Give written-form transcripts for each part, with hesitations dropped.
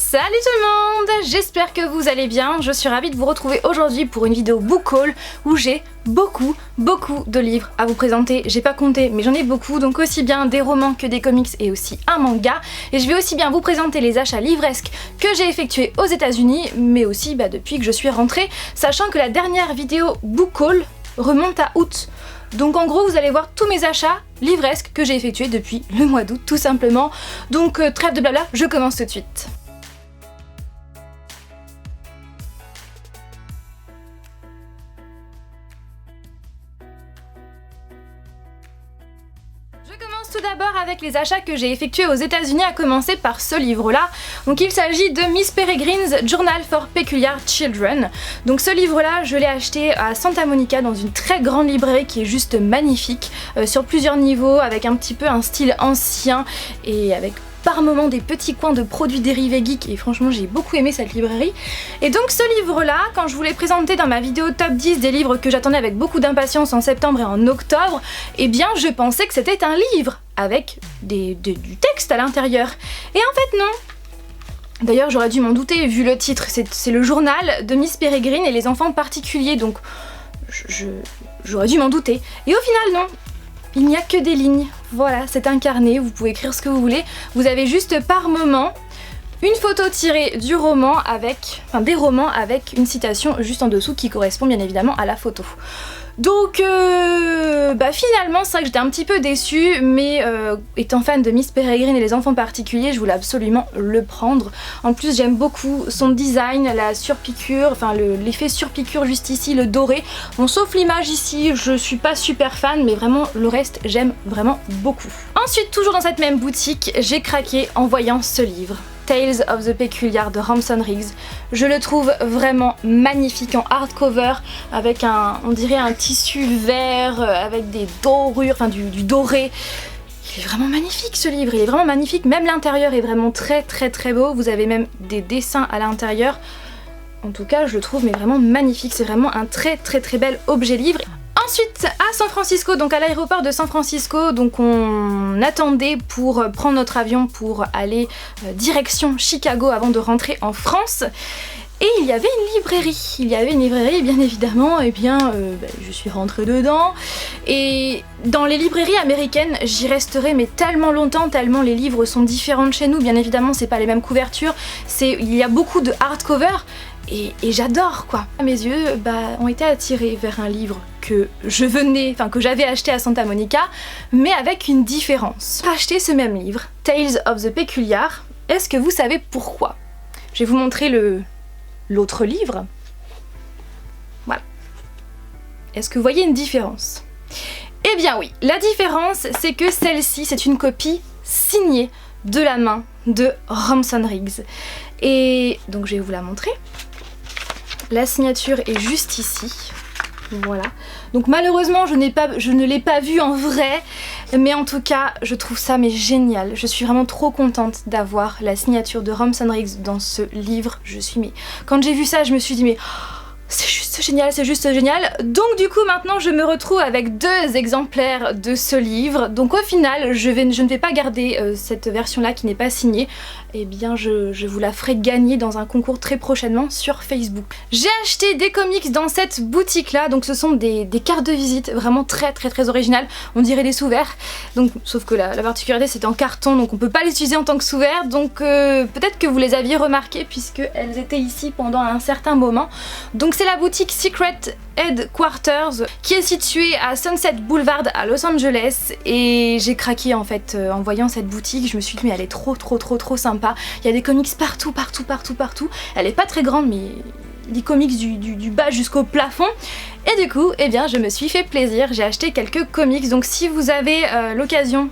Salut tout le monde, j'espère que vous allez bien. Je suis ravie de vous retrouver aujourd'hui pour une vidéo book haul où j'ai beaucoup de livres à vous présenter. J'ai pas compté mais j'en ai beaucoup, donc aussi bien des romans que des comics et aussi un manga. Et je vais aussi bien vous présenter les achats livresques que j'ai effectués aux États-Unis, mais aussi depuis que je suis rentrée, sachant que la dernière vidéo book haul remonte à août. Donc en gros vous allez voir tous mes achats livresques que j'ai effectués depuis le mois d'août tout simplement. Donc trêve de blabla, je commence tout de suite. Je commence tout d'abord avec les achats que j'ai effectués aux États-Unis, à commencer par ce livre-là. Donc il s'agit de Miss Peregrine's Journal for Peculiar Children. Donc ce livre-là, je l'ai acheté à Santa Monica dans une très grande librairie qui est juste magnifique, sur plusieurs niveaux, avec un petit peu un style ancien et avec par moments des petits coins de produits dérivés geeks, et franchement j'ai beaucoup aimé cette librairie. Et donc ce livre là, quand je vous l'ai présenté dans ma vidéo top 10 des livres que j'attendais avec beaucoup d'impatience en septembre et en octobre, eh bien je pensais que c'était un livre avec du texte à l'intérieur. Et en fait non. D'ailleurs j'aurais dû m'en douter vu le titre, c'est le journal de Miss Peregrine et les enfants particuliers, donc j'aurais dû m'en douter. Et au final non. Il n'y a que des lignes, voilà, c'est un carnet, vous pouvez écrire ce que vous voulez. Vous avez juste par moment une photo tirée du roman des romans avec une citation juste en dessous qui correspond bien évidemment à la photo. Donc finalement c'est vrai que j'étais un petit peu déçue, mais étant fan de Miss Peregrine et les enfants particuliers, je voulais absolument le prendre. En plus j'aime beaucoup son design, la surpiqûre, l'effet surpiqûre juste ici, le doré. Bon, sauf l'image ici, je suis pas super fan, mais vraiment le reste j'aime vraiment beaucoup. Ensuite, toujours dans cette même boutique, j'ai craqué en voyant ce livre. Tales of the Peculiar de Ramson Riggs. Je le trouve vraiment magnifique en hardcover avec on dirait un tissu vert avec des dorures, du doré. Il est vraiment magnifique ce livre, il est vraiment magnifique, même l'intérieur est vraiment très beau, vous avez même des dessins à l'intérieur. En tout cas je le trouve mais vraiment magnifique, c'est vraiment un très bel objet livre. Ensuite à San Francisco, donc à l'aéroport de San Francisco, donc on attendait pour prendre notre avion pour aller direction Chicago avant de rentrer en France. Et il y avait une librairie bien évidemment, et je suis rentrée dedans. Et dans les librairies américaines, j'y resterai mais tellement longtemps, tellement les livres sont différents de chez nous, bien évidemment c'est pas les mêmes couvertures, il y a beaucoup de hardcover. Et j'adore quoi. Mes yeux ont été attirés vers un livre que j'avais acheté à Santa Monica, mais avec une différence. J'ai acheté ce même livre, Tales of the Peculiar. Est-ce que vous savez pourquoi? Je vais vous montrer l'autre livre. Voilà. Est-ce que vous voyez une différence? Eh bien oui, la différence c'est que celle-ci c'est une copie signée de la main de Ramson Riggs. Et donc je vais vous la montrer. La signature est juste ici, voilà. Donc malheureusement je ne l'ai pas vue en vrai, mais en tout cas je trouve ça génial. Je suis vraiment trop contente d'avoir la signature de Ramson Riggs dans ce livre. Quand j'ai vu ça je me suis dit mais c'est juste génial. Donc du coup maintenant je me retrouve avec 2 exemplaires de ce livre. Donc au final je ne vais pas garder cette version là qui n'est pas signée. Eh bien je vous la ferai gagner dans un concours très prochainement sur Facebook. J'ai acheté des comics dans cette boutique là, donc ce sont des cartes de visite vraiment très originales, on dirait des sous-verts. Donc sauf que la particularité c'est en carton, donc on peut pas les utiliser en tant que sous-verts, donc peut-être que vous les aviez remarquées puisque elles étaient ici pendant un certain moment. Donc c'est la boutique Secret Headquarters qui est située à Sunset Boulevard à Los Angeles, et j'ai craqué en fait en voyant cette boutique. Je me suis dit mais elle est trop sympa. Il y a des comics partout. Elle est pas très grande mais des comics du bas jusqu'au plafond. Et du coup eh bien je me suis fait plaisir, j'ai acheté quelques comics. Donc si vous avez l'occasion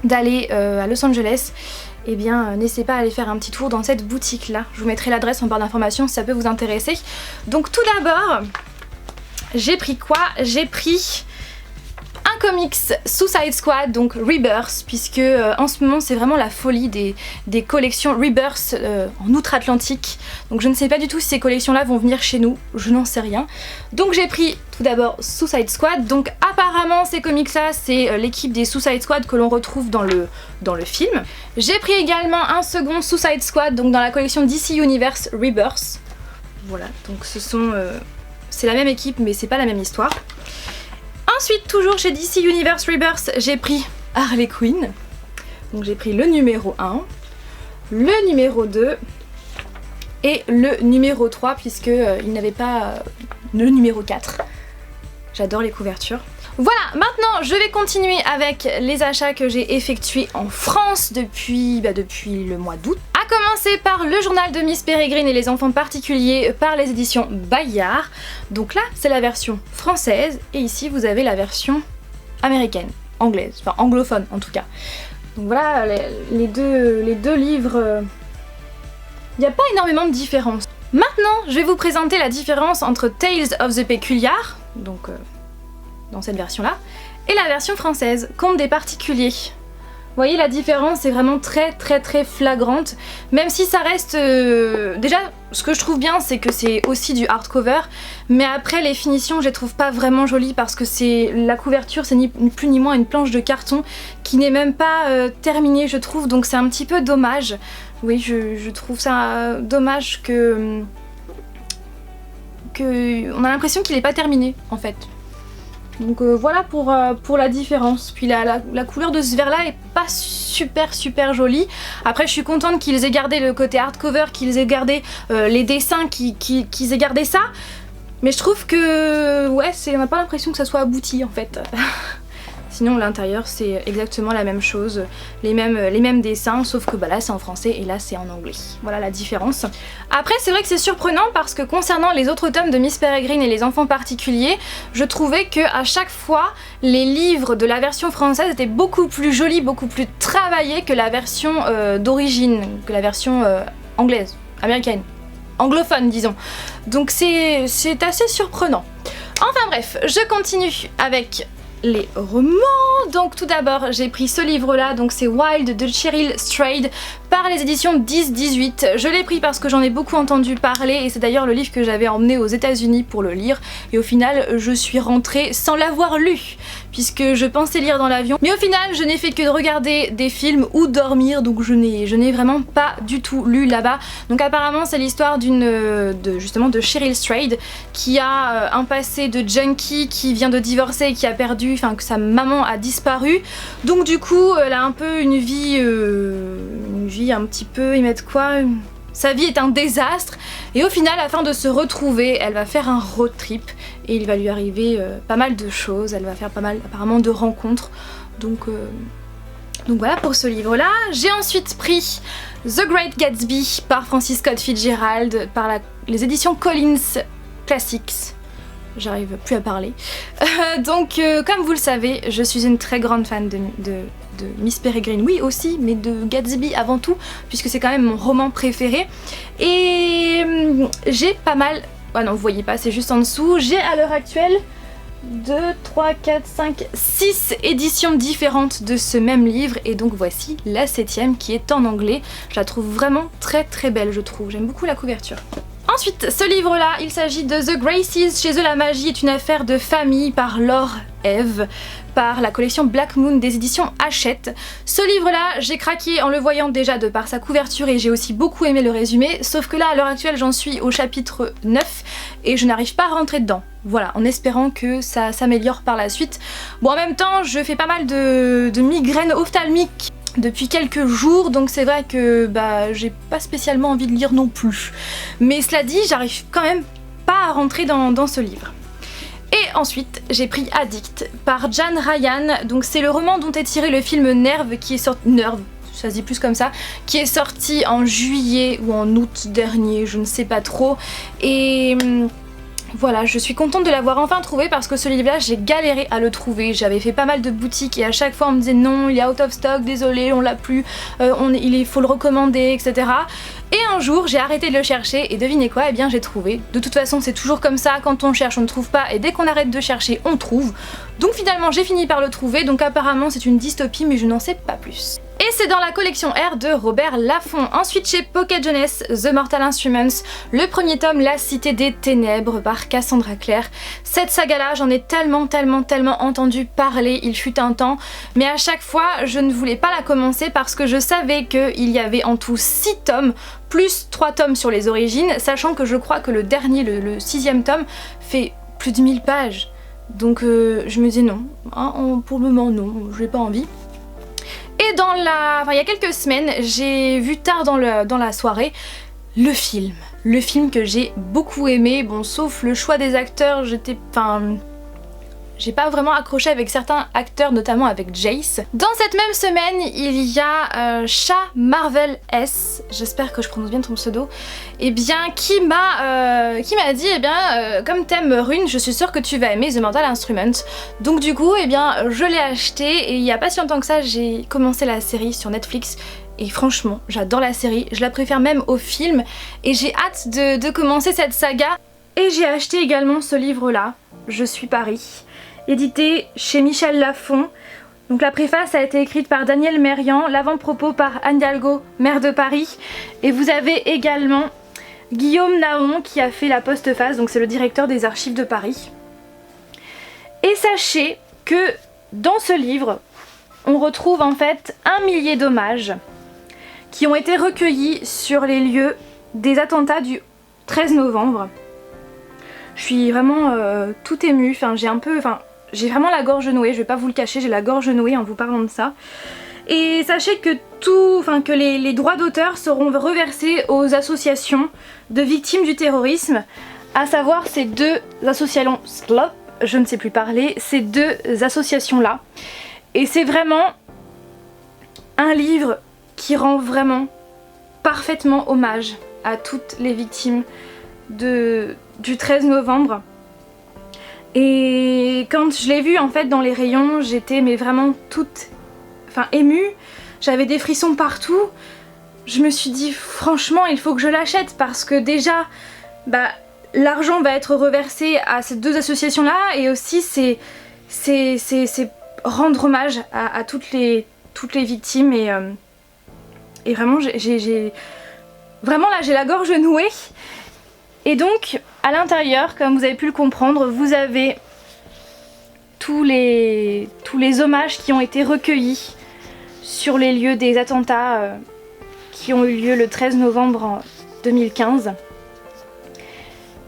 d'aller à Los Angeles, eh bien n'hésitez pas à aller faire un petit tour dans cette boutique là. Je vous mettrai l'adresse en barre d'informations si ça peut vous intéresser. Donc tout d'abord j'ai pris quoi? J'ai pris un un comics Suicide Squad, donc Rebirth, puisque en ce moment c'est vraiment la folie des collections Rebirth en outre-Atlantique. Donc je ne sais pas du tout si ces collections-là vont venir chez nous, je n'en sais rien. Donc j'ai pris tout d'abord Suicide Squad. Donc apparemment ces comics-là, c'est l'équipe des Suicide Squad que l'on retrouve dans le film. J'ai pris également un second Suicide Squad, donc dans la collection DC Universe Rebirth. Voilà, donc c'est la même équipe mais c'est pas la même histoire. Ensuite, toujours chez DC Universe Rebirth, j'ai pris Harley Quinn. Donc j'ai pris le numéro 1, le numéro 2 et le numéro 3 puisque il n'avait pas le numéro 4. J'adore les couvertures. Voilà, maintenant je vais continuer avec les achats que j'ai effectués en France depuis le mois d'août. A commencer par le journal de Miss Peregrine et les enfants particuliers par les éditions Bayard. Donc là, c'est la version française et ici vous avez la version américaine, anglaise, enfin anglophone en tout cas. Donc voilà, les deux livres, il n'y a pas énormément de différence. Maintenant, je vais vous présenter la différence entre Tales of the Peculiar, donc dans cette version-là, et la version française, Contes des particuliers. Vous voyez, la différence est vraiment très flagrante, même si ça reste... Déjà, ce que je trouve bien, c'est que c'est aussi du hardcover, mais après, les finitions, je les trouve pas vraiment jolies parce que la couverture, c'est ni plus ni moins une planche de carton qui n'est même pas terminée, je trouve, donc c'est un petit peu dommage. Oui, je trouve ça dommage que on a l'impression qu'il n'est pas terminé, en fait. Donc voilà pour la différence. Puis la couleur de ce verre là est pas super jolie. Après je suis contente qu'ils aient gardé le côté hardcover, qu'ils aient gardé les dessins, qu'ils aient gardé ça. Mais je trouve que ouais, on n'a pas l'impression que ça soit abouti en fait. Sinon l'intérieur c'est exactement la même chose, les mêmes dessins, sauf que là c'est en français et là c'est en anglais. Voilà la différence. Après c'est vrai que c'est surprenant parce que concernant les autres tomes de Miss Peregrine et les enfants particuliers, je trouvais que à chaque fois les livres de la version française étaient beaucoup plus jolis, beaucoup plus travaillés que la version d'origine, que la version anglaise, américaine, anglophone disons. Donc c'est assez surprenant. Enfin bref, je continue avec les romans. Donc tout d'abord j'ai pris ce livre là, donc c'est Wild de Cheryl Strayed par les éditions 10-18. Je l'ai pris parce que j'en ai beaucoup entendu parler et c'est d'ailleurs le livre que j'avais emmené aux États-Unis pour le lire et au final je suis rentrée sans l'avoir lu puisque je pensais lire dans l'avion, mais au final je n'ai fait que de regarder des films ou dormir, donc je n'ai vraiment pas du tout lu là-bas. Donc apparemment c'est l'histoire justement de Cheryl Strayed qui a un passé de junkie, qui vient de divorcer et qui a perdu, enfin que sa maman a disparu, donc du coup elle a un peu une vie un petit peu, ils mettent quoi, sa vie est un désastre et au final afin de se retrouver elle va faire un road trip et il va lui arriver pas mal de choses, elle va faire pas mal apparemment de rencontres, donc voilà pour ce livre là. J'ai ensuite pris The Great Gatsby par Francis Scott Fitzgerald par les éditions Collins Classics. J'arrive plus à parler. Donc comme vous le savez, je suis une très grande fan de Miss Peregrine, oui aussi, mais de Gatsby avant tout, puisque c'est quand même mon roman préféré. Et j'ai pas mal... Ah non, vous voyez pas, c'est juste en dessous. J'ai à l'heure actuelle 2, 3, 4, 5, 6 éditions différentes de ce même livre, et donc voici la 7ème qui est en anglais. Je la trouve vraiment très belle, je trouve. J'aime beaucoup la couverture. Ensuite, ce livre-là, il s'agit de The Gracies. Chez eux, la magie est une affaire de famille par Laure Eve, par la collection Black Moon des éditions Hachette. Ce livre-là, j'ai craqué en le voyant déjà de par sa couverture et j'ai aussi beaucoup aimé le résumé, sauf que là, à l'heure actuelle, j'en suis au chapitre 9 et je n'arrive pas à rentrer dedans. Voilà, en espérant que ça s'améliore par la suite. Bon, en même temps, je fais pas mal de migraines ophtalmiques depuis quelques jours, donc c'est vrai que j'ai pas spécialement envie de lire non plus. Mais cela dit, j'arrive quand même pas à rentrer dans ce livre. Et ensuite, j'ai pris Addict par Jan Ryan. Donc c'est le roman dont est tiré le film Nerve qui est sorti... Nerve, ça se dit plus comme ça, qui est sorti en juillet ou en août dernier, je ne sais pas trop. Et Voilà, je suis contente de l'avoir enfin trouvé parce que ce livre-là, j'ai galéré à le trouver. J'avais fait pas mal de boutiques et à chaque fois on me disait non, il est out of stock, désolé, on l'a plus, il faut le recommander, etc. Et un jour, j'ai arrêté de le chercher et devinez quoi, eh bien j'ai trouvé. De toute façon, c'est toujours comme ça, quand on cherche, on ne trouve pas et dès qu'on arrête de chercher, on trouve. Donc finalement, j'ai fini par le trouver, donc apparemment c'est une dystopie mais je n'en sais pas plus. Et c'est dans la collection R de Robert Laffont. Ensuite chez Pocket Jeunesse, The Mortal Instruments, le premier tome, La Cité des Ténèbres par Cassandra Clare. Cette saga-là, j'en ai tellement entendu parler, il fut un temps, mais à chaque fois, je ne voulais pas la commencer parce que je savais qu'il y avait en tout 6 tomes, plus 3 tomes sur les origines, sachant que je crois que le dernier, le 6e tome, fait plus de 1000 pages. Donc je me disais non, hein, pour le moment non, j'ai pas envie. Et il y a quelques semaines, j'ai vu tard dans la soirée le film que j'ai beaucoup aimé, bon sauf le choix des acteurs, j'ai pas vraiment accroché avec certains acteurs, notamment avec Jace. Dans cette même semaine, il y a Chat Marvel S, j'espère que je prononce bien ton pseudo, et bien qui m'a dit, eh bien comme t'aimes Rune, je suis sûre que tu vas aimer The Mortal Instruments. Donc du coup, eh bien je l'ai acheté et il y a pas si longtemps que ça, j'ai commencé la série sur Netflix. Et franchement, j'adore la série, je la préfère même au film et j'ai hâte de commencer cette saga. Et j'ai acheté également ce livre-là, Je suis Paris, édité chez Michel Laffont. Donc la préface a été écrite par Daniel Merian, l'avant-propos par Anne Hidalgo, maire de Paris. Et vous avez également Guillaume Naon qui a fait la postface, donc c'est le directeur des archives de Paris. Et sachez que dans ce livre, on retrouve en fait 1 millier d'hommages qui ont été recueillis sur les lieux des attentats du 13 novembre. Je suis vraiment tout émue, j'ai vraiment la gorge nouée, je vais pas vous le cacher, j'ai la gorge nouée en vous parlant de ça. Et sachez que que les droits d'auteur seront reversés aux associations de victimes du terrorisme, à savoir ces 2 associations, je ne sais plus parler, ces 2 associations-là. Et c'est vraiment un livre qui rend vraiment parfaitement hommage à toutes les victimes du 13 novembre. Et quand je l'ai vu en fait dans les rayons, j'étais vraiment toute émue, j'avais des frissons partout. Je me suis dit franchement il faut que je l'achète parce que déjà l'argent va être reversé à ces 2 associations là et aussi c'est rendre hommage à toutes les victimes et vraiment j'ai la gorge nouée. Et donc à l'intérieur, comme vous avez pu le comprendre, vous avez tous les hommages qui ont été recueillis sur les lieux des attentats qui ont eu lieu le 13 novembre 2015.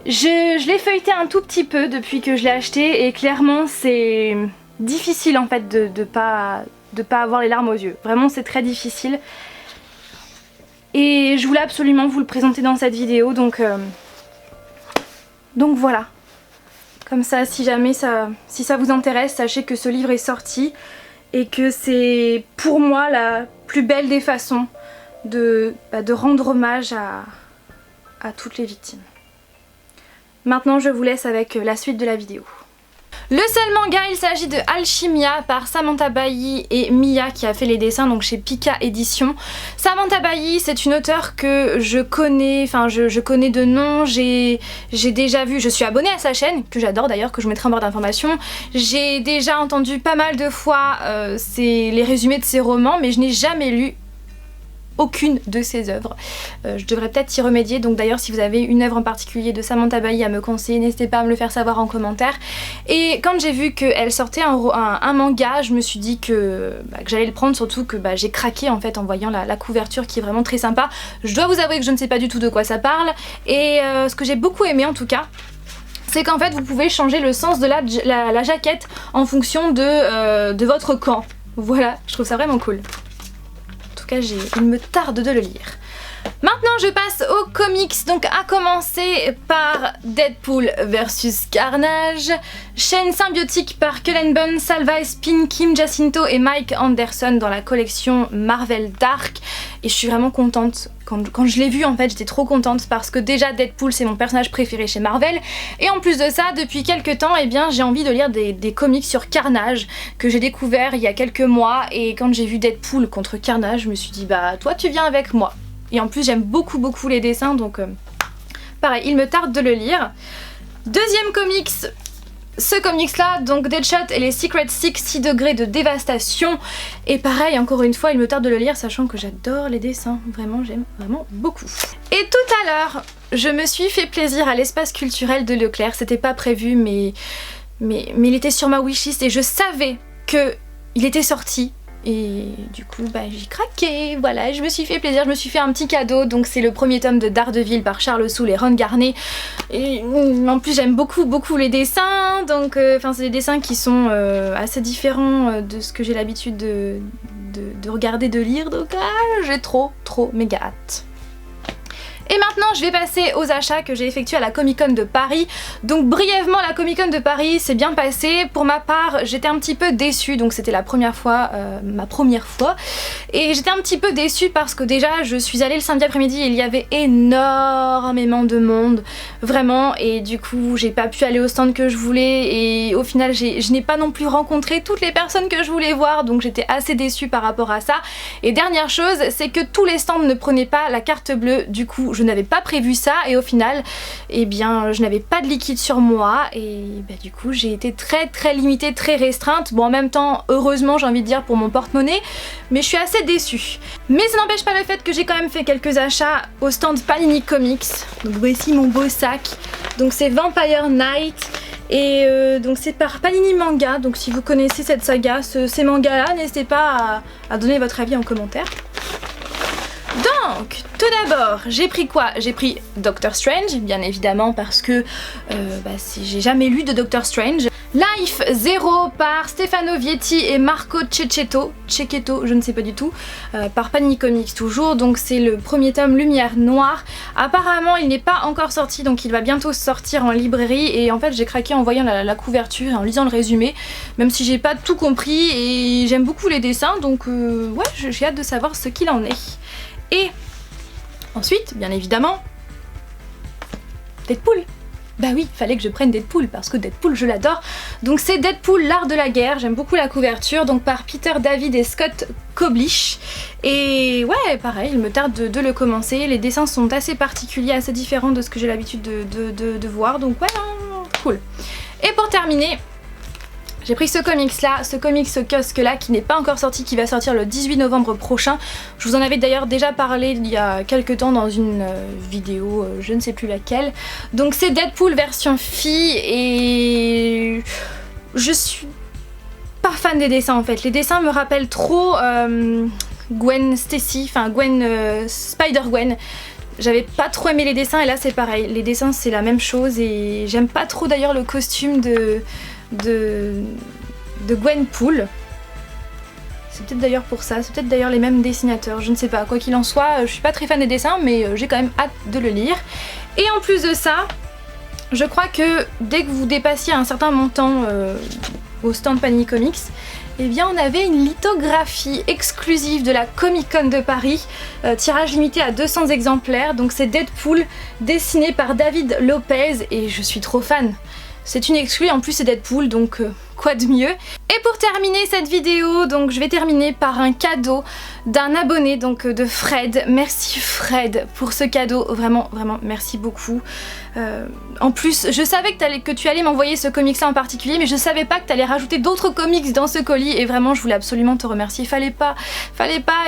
Je l'ai feuilleté un tout petit peu depuis que je l'ai acheté et clairement c'est difficile en fait de pas avoir les larmes aux yeux. Vraiment c'est très difficile. Et je voulais absolument vous le présenter dans cette vidéo, donc voilà. Comme ça, si ça vous intéresse, sachez que ce livre est sorti et que c'est pour moi la plus belle des façons de rendre hommage à toutes les victimes. Maintenant, je vous laisse avec la suite de la vidéo. Le seul manga, il s'agit de Alchimia par Samantha Bailly et Mia qui a fait les dessins, donc chez Pika Édition. Samantha Bailly, c'est une auteure que je connais, je connais de nom, j'ai déjà vu, je suis abonnée à sa chaîne, que j'adore d'ailleurs, que je mettrai en barre d'informations. J'ai déjà entendu pas mal de fois les résumés de ses romans, mais je n'ai jamais lu aucune de ses œuvres. Je devrais peut-être y remédier, donc d'ailleurs si vous avez une œuvre en particulier de Samantha Bailly à me conseiller, n'hésitez pas à me le faire savoir en commentaire. Et quand j'ai vu qu'elle sortait un manga, je me suis dit que j'allais le prendre, surtout que j'ai craqué en fait en voyant la couverture qui est vraiment très sympa. Je dois vous avouer que je ne sais pas du tout de quoi ça parle, et ce que j'ai beaucoup aimé en tout cas, c'est qu'en fait vous pouvez changer le sens de la jaquette en fonction de votre camp. Voilà, je trouve ça vraiment cool. Il me tarde de le lire. Maintenant je passe aux comics, donc à commencer par Deadpool vs Carnage, chaîne symbiotique par Cullen Bunn, Salva Espin, Kim Jacinto et Mike Anderson dans la collection Marvel Dark. Et je suis vraiment contente, quand je l'ai vu en fait j'étais trop contente parce que déjà Deadpool c'est mon personnage préféré chez Marvel. Et en plus de ça, depuis quelques temps, eh bien j'ai envie de lire des comics sur Carnage que j'ai découvert il y a quelques mois. Et quand j'ai vu Deadpool contre Carnage, je me suis dit bah toi tu viens avec moi. Et en plus j'aime beaucoup les dessins, donc pareil, il me tarde de le lire. Deuxième comics, ce comics là, donc Deadshot et les Secret 6 degrés de dévastation. Et pareil, encore une fois, il me tarde de le lire, sachant que j'adore les dessins, vraiment, j'aime vraiment beaucoup. Et tout à l'heure, je me suis fait plaisir à l'espace culturel de Leclerc, c'était pas prévu, mais il était sur ma wishlist et je savais que il était sorti. Et du coup bah j'ai craqué, voilà, je me suis fait plaisir, je me suis fait un petit cadeau. Donc c'est le premier tome de Daredevil par Charles Soule et Ron Garnet. Et en plus j'aime beaucoup les dessins, donc c'est des dessins qui sont assez différents de ce que j'ai l'habitude de regarder, de lire, donc j'ai trop méga hâte. Et maintenant je vais passer aux achats que j'ai effectués à la Comic Con de Paris. Donc brièvement, la Comic Con de Paris s'est bien passée. Pour ma part j'étais un petit peu déçue, donc c'était la première fois, ma première fois. Et j'étais un petit peu déçue parce que déjà je suis allée le samedi après-midi et il y avait énormément de monde, vraiment. Et du coup j'ai pas pu aller au stand que je voulais et au final je n'ai pas non plus rencontré toutes les personnes que je voulais voir, donc j'étais assez déçue par rapport à ça. Et dernière chose, c'est que tous les stands ne prenaient pas la carte bleue, du coup je n'avais pas prévu ça et au final eh bien je n'avais pas de liquide sur moi et bah, du coup j'ai été très limitée, très restreinte. Bon, en même temps heureusement j'ai envie de dire pour mon porte-monnaie, mais je suis assez déçue. Mais ça n'empêche pas le fait que j'ai quand même fait quelques achats au stand Panini Comics. Donc voici mon beau sac, donc c'est Vampire Knight. Et donc c'est par Panini Manga, donc si vous connaissez cette saga, ces mangas là, n'hésitez pas à donner votre avis en commentaire. Donc, tout d'abord, j'ai pris quoi? J'ai pris Doctor Strange, bien évidemment, parce que j'ai jamais lu de Doctor Strange. Life Zero par Stefano Vietti et Marco Cecchetto, je ne sais pas du tout, par Panini Comics toujours. Donc c'est le premier tome Lumière Noire. Apparemment il n'est pas encore sorti, donc il va bientôt sortir en librairie. Et en fait j'ai craqué en voyant la couverture et en lisant le résumé, même si j'ai pas tout compris et j'aime beaucoup les dessins, donc ouais, j'ai hâte de savoir ce qu'il en est. Et ensuite, bien évidemment, Deadpool. Bah oui, fallait que je prenne Deadpool parce que Deadpool je l'adore. Donc c'est Deadpool l'art de la guerre, j'aime beaucoup la couverture, donc par Peter David et Scott Koblish. Et ouais, pareil, il me tarde de le commencer, les dessins sont assez particuliers, assez différents de ce que j'ai l'habitude de voir, donc ouais, cool. Et pour terminer, j'ai pris ce comics là, ce comics kiosque là qui n'est pas encore sorti, qui va sortir le 18 novembre prochain. Je vous en avais d'ailleurs déjà parlé il y a quelques temps dans une vidéo, je ne sais plus laquelle. Donc c'est Deadpool version fille et je suis pas fan des dessins en fait. Les dessins me rappellent trop Gwen Stacy, enfin Spider-Gwen. J'avais pas trop aimé les dessins et là c'est pareil. Les dessins c'est la même chose et j'aime pas trop d'ailleurs le costume de Gwenpool. C'est peut-être d'ailleurs pour ça, c'est peut-être d'ailleurs les mêmes dessinateurs, je ne sais pas. Quoi qu'il en soit, je suis pas très fan des dessins, mais j'ai quand même hâte de le lire. Et en plus de ça, je crois que dès que vous dépassiez un certain montant au stand Panini Comics, eh bien on avait une lithographie exclusive de la Comic Con de Paris, tirage limité à 200 exemplaires. Donc c'est Deadpool dessiné par David Lopez et je suis trop fan. C'est une exclue, en plus c'est Deadpool, donc quoi de mieux. Et pour terminer cette vidéo, donc je vais terminer par un cadeau d'un abonné, donc de Fred. Merci Fred pour ce cadeau, vraiment merci beaucoup. En plus, je savais que tu allais m'envoyer ce comics là en particulier, mais je savais pas que tu allais rajouter d'autres comics dans ce colis et vraiment je voulais absolument te remercier. Fallait pas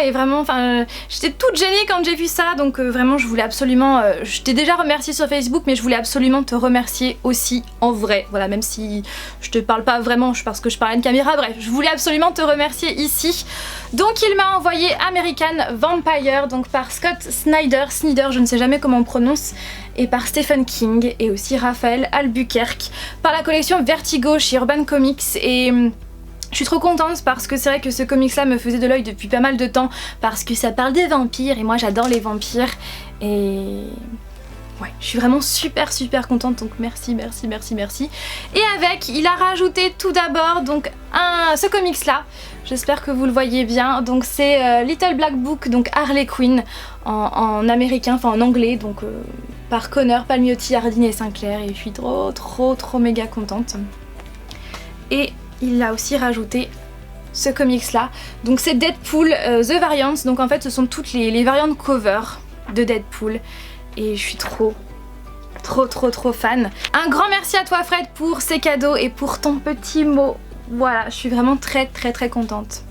et vraiment, enfin j'étais toute gênée quand j'ai vu ça, donc vraiment je voulais absolument, je t'ai déjà remercié sur Facebook, mais je voulais absolument te remercier aussi en vrai. Voilà, même si je te parle pas vraiment parce que je parle à une caméra, bref, je voulais absolument te remercier ici. Donc il m'a envoyé American Vampire, donc par Scott Snyder, je ne sais jamais comment on prononce, et par Stephen King et aussi Raphaël Albuquerque par la collection Vertigo chez Urban Comics. Et Je suis trop contente parce que c'est vrai que ce comics là me faisait de l'œil depuis pas mal de temps parce que ça parle des vampires et moi j'adore les vampires et ouais, je suis vraiment super contente, donc merci. Et avec, il a rajouté tout d'abord donc ce comics là, j'espère que vous le voyez bien, donc c'est Little Black Book, donc Harley Quinn en américain, enfin en anglais, donc par Connor Palmiotti, Hardin et Sinclair, et je suis trop méga contente. Et il a aussi rajouté ce comics là, donc c'est Deadpool The Variants, donc en fait ce sont toutes les variantes cover de Deadpool et je suis trop fan. Un grand merci à toi Fred pour ces cadeaux et pour ton petit mot, voilà, je suis vraiment très contente.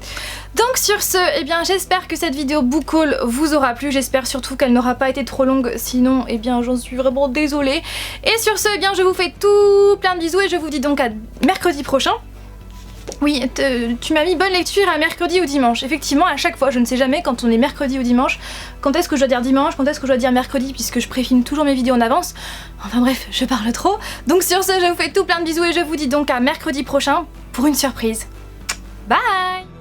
Donc sur ce, eh bien j'espère que cette vidéo book haul vous aura plu, j'espère surtout qu'elle n'aura pas été trop longue, sinon eh bien j'en suis vraiment désolée. Et sur ce, eh bien je vous fais tout plein de bisous et je vous dis donc à mercredi prochain. Oui, tu m'as mis bonne lecture à mercredi ou dimanche. Effectivement, à chaque fois, je ne sais jamais quand on est mercredi ou dimanche, quand est-ce que je dois dire dimanche, quand est-ce que je dois dire mercredi, puisque je préfilme toujours mes vidéos en avance. Enfin bref, je parle trop. Donc sur ce, je vous fais tout plein de bisous et je vous dis donc à mercredi prochain pour une surprise. Bye!